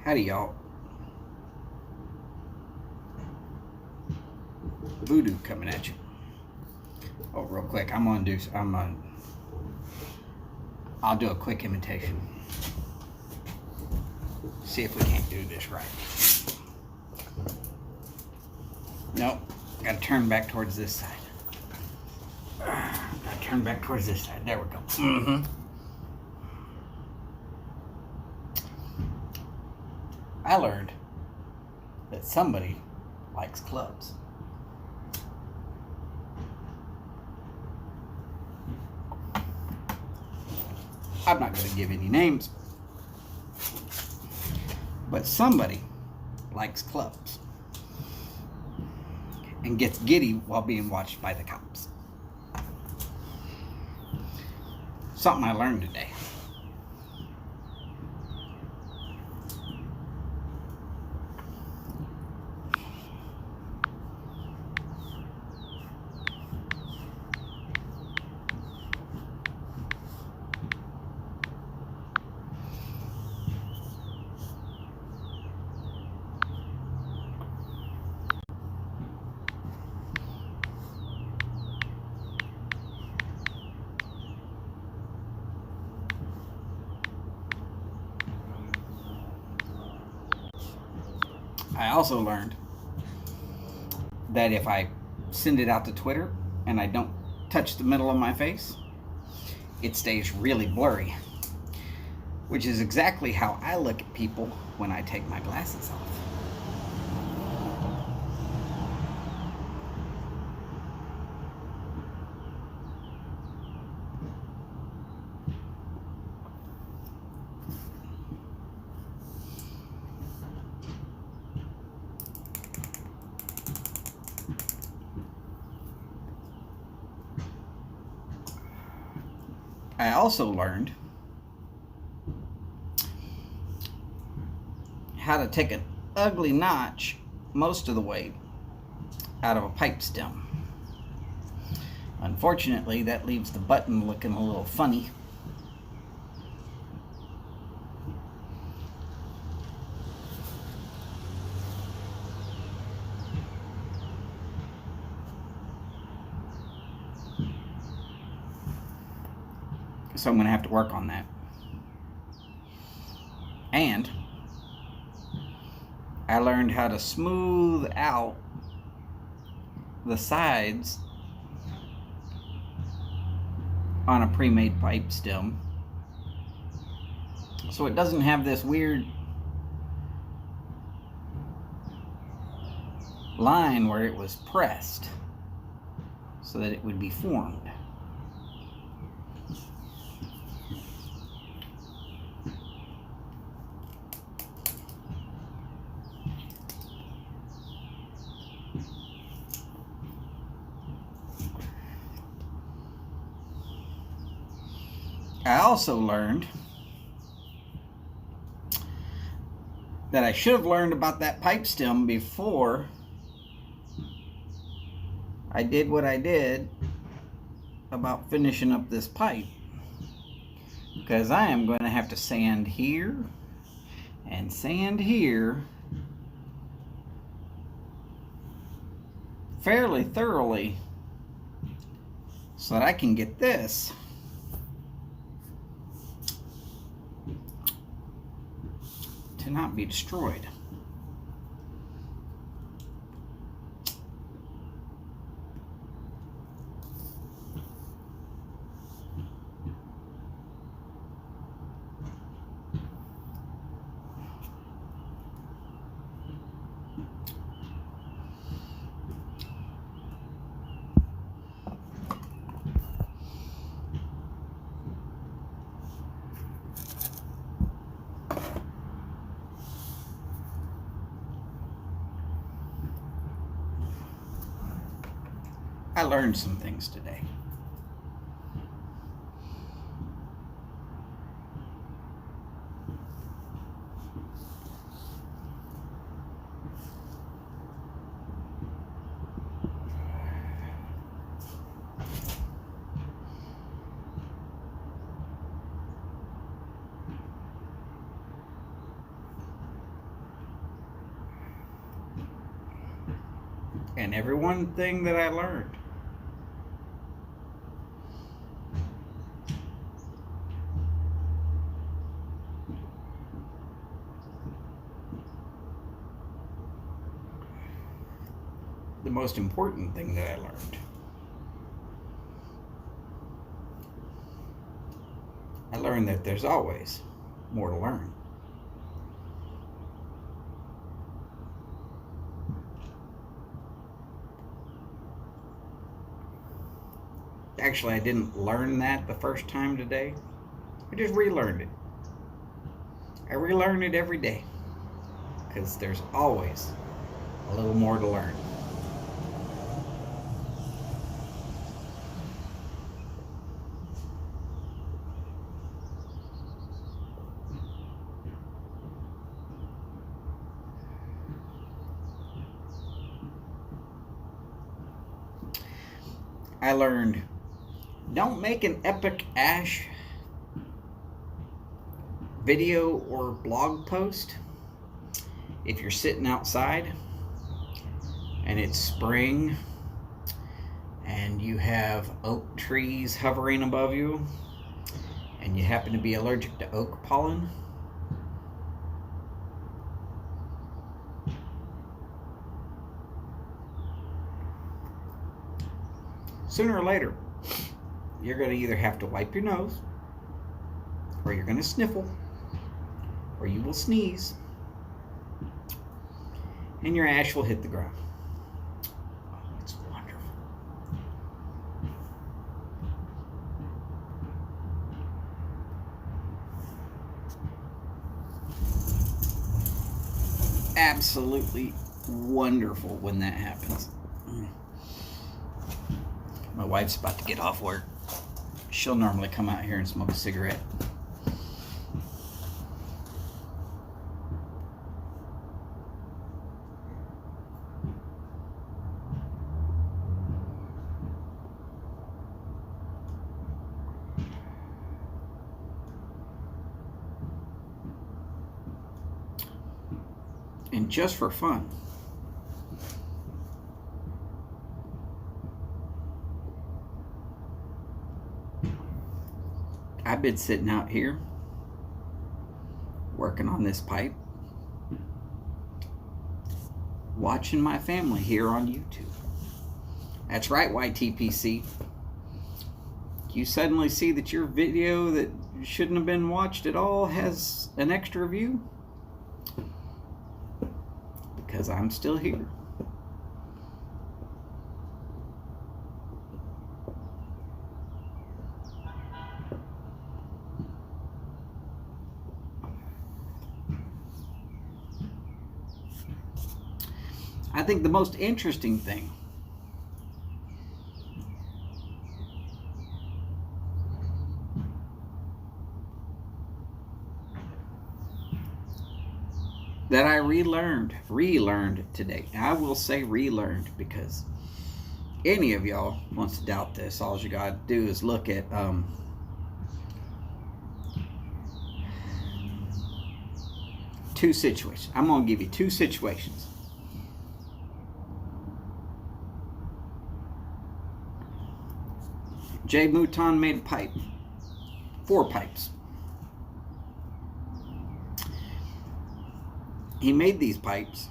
Howdy, y'all. Voodoo coming at you. Oh, real quick, I'll do a quick imitation. See if we can't do this right. Nope, gotta turn back towards this side. Gotta turn back towards this side. There we go. I learned that somebody likes clubs. I'm not going to give any names, but somebody likes clubs and gets giddy while being watched by the cops. Something I learned today. I also learned that if I send it out to Twitter and I don't touch the middle of my face, it stays really blurry, which is exactly how I look at people when I take my glasses off. I also learned how to take an ugly notch most of the way out of a pipe stem. Unfortunately, that leaves the button looking a little funny. So I'm going to have to work on that. And I learned how to smooth out the sides on a pre-made pipe stem so it doesn't have this weird line where it was pressed so that it would be formed. I also learned that I should have learned about that pipe stem before I did what I did about finishing up this pipe, because I am going to have to sand here and sand here fairly thoroughly so that I can get this to not be destroyed. I learned some things today. And every one thing that I learned, the most important thing that I learned that there's always more to learn. Actually, I didn't learn that the first time today. I just relearned it. I relearn it every day because there's always a little more to learn. I learned, don't make an epic ash video or blog post if you're sitting outside and it's spring and you have oak trees hovering above you and you happen to be allergic to oak pollen. Sooner or later, you're going to either have to wipe your nose, or you're going to sniffle, or you will sneeze, and your ash will hit the ground. Oh, it's wonderful. Absolutely wonderful when that happens. My wife's about to get off work. She'll normally come out here and smoke a cigarette. And just for fun, I've been sitting out here working on this pipe, watching my family here on YouTube. That's right, YTPC. You suddenly see that your video that shouldn't have been watched at all has an extra view? Because I'm still here. I think the most interesting thing that I relearned today. I will say relearned because any of y'all wants to doubt this, all you gotta do is look at two situations. I'm gonna give you two situations. Jay Mouton made a pipe, 4 pipes. He made these pipes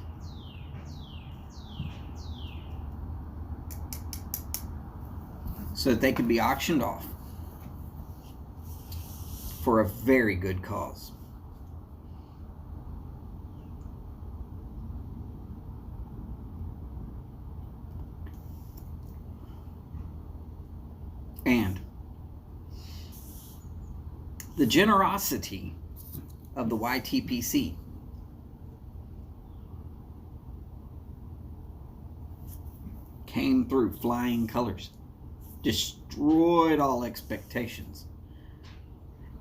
so that they could be auctioned off for a very good cause. And the generosity of the YTPC came through flying colors, destroyed all expectations.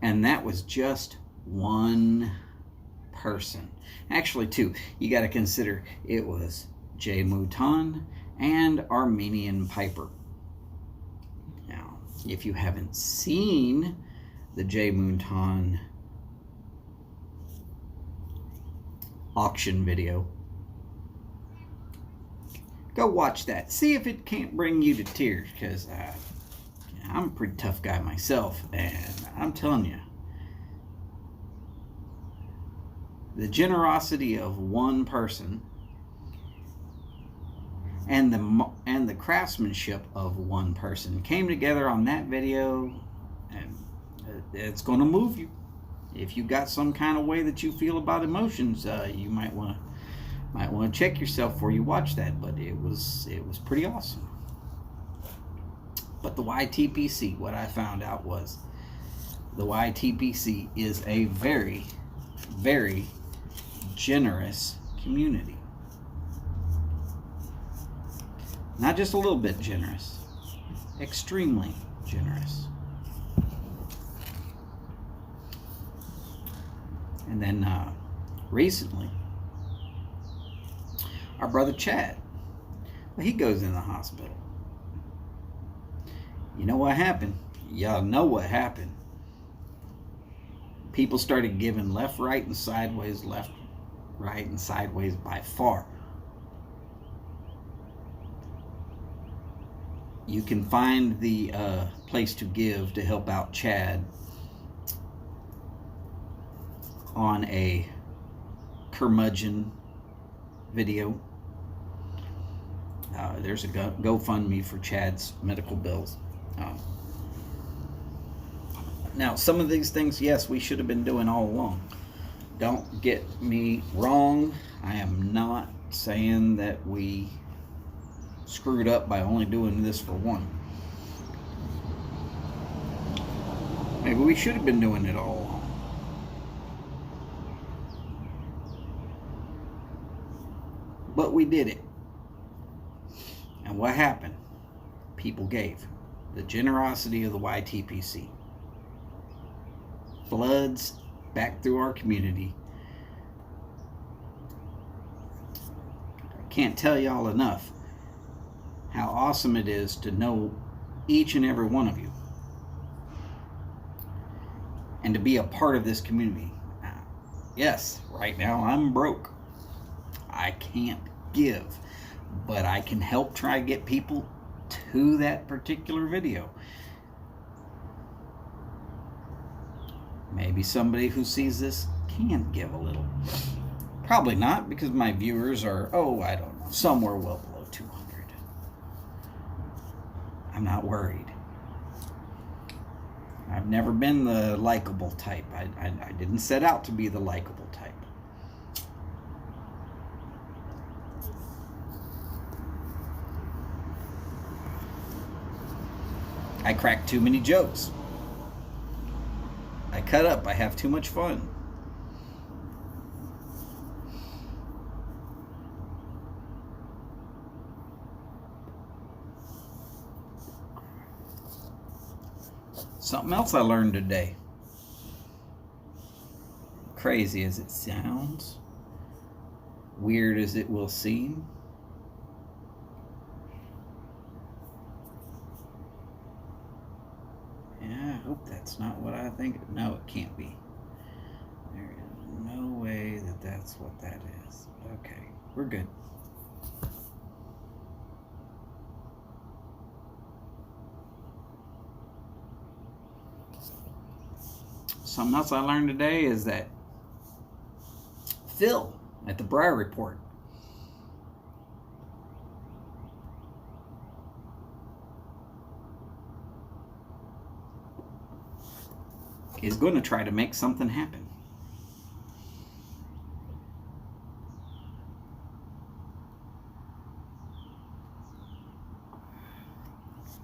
And that was just one person. Actually, 2. You got to consider it was Jay Mouton and Armenian Piper. Now, if you haven't seen the Jay Mouton auction video, Go watch that. See if it can't bring you to tears, because I'm a pretty tough guy myself, and I'm telling you, the generosity of one person and the craftsmanship of one person came together on that video, and it's going to move you. If you got some kind of way that you feel about emotions, you might want to check yourself before you watch that. But it was pretty awesome. But the YTPC, what I found out was the YTPC is a very, very generous community. Not just a little bit generous, extremely generous. And then recently, our brother Chad, well, he goes in the hospital. You know what happened? Y'all know what happened. People started giving left, right, and sideways, left, right, and sideways by far. You can find the place to give to help out Chad on a curmudgeon video. There's a GoFundMe for Chad's medical bills. Now, some of these things, yes, we should have been doing all along. Don't get me wrong. I am not saying that we screwed up by only doing this for one. Maybe we should have been doing it all along. But we did it. And what happened? People gave. The generosity of the YTPC floods back through our community. I can't tell y'all enough how awesome it is to know each and every one of you and to be a part of this community. Yes, right now I'm broke. I can't give, but I can help try to get people to that particular video. Maybe somebody who sees this can give a little. Probably not, because my viewers are, I don't know, somewhere well below 200. I'm not worried. I've never been the likable type. I didn't set out to be the likable type. I crack too many jokes. I cut up. I have too much fun. Something else I learned today. Crazy as it sounds, weird as it will seem, I hope that's not what I think. No, it can't be. There is no way that that's what that is. Okay, we're good. Something else I learned today is that Phil at the Briar Report is going to try to make something happen.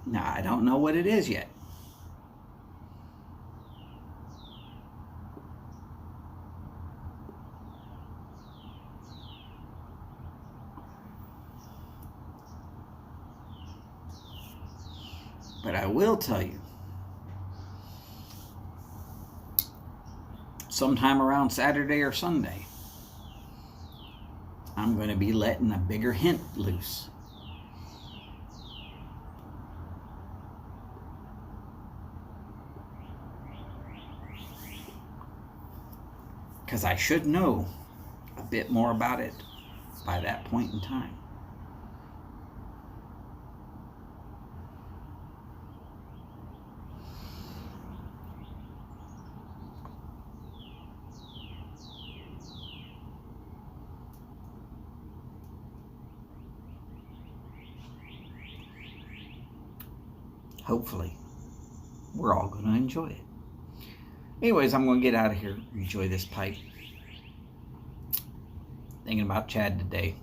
Now, I don't know what it is yet. But I will tell you, sometime around Saturday or Sunday, I'm going to be letting a bigger hint loose. Because I should know a bit more about it by that point in time. hopefully, we're all going to enjoy it. Anyways, I'm going to get out of here. Enjoy this pipe. Thinking about Chad today.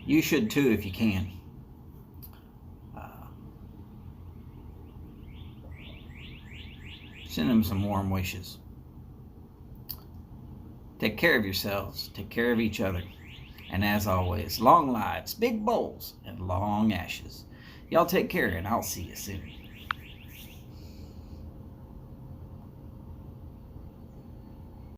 You should too if you can. Send him some warm wishes. Take care of yourselves. Take care of each other. And as always, long lives, big bowls, and long ashes. Y'all take care, and I'll see you soon.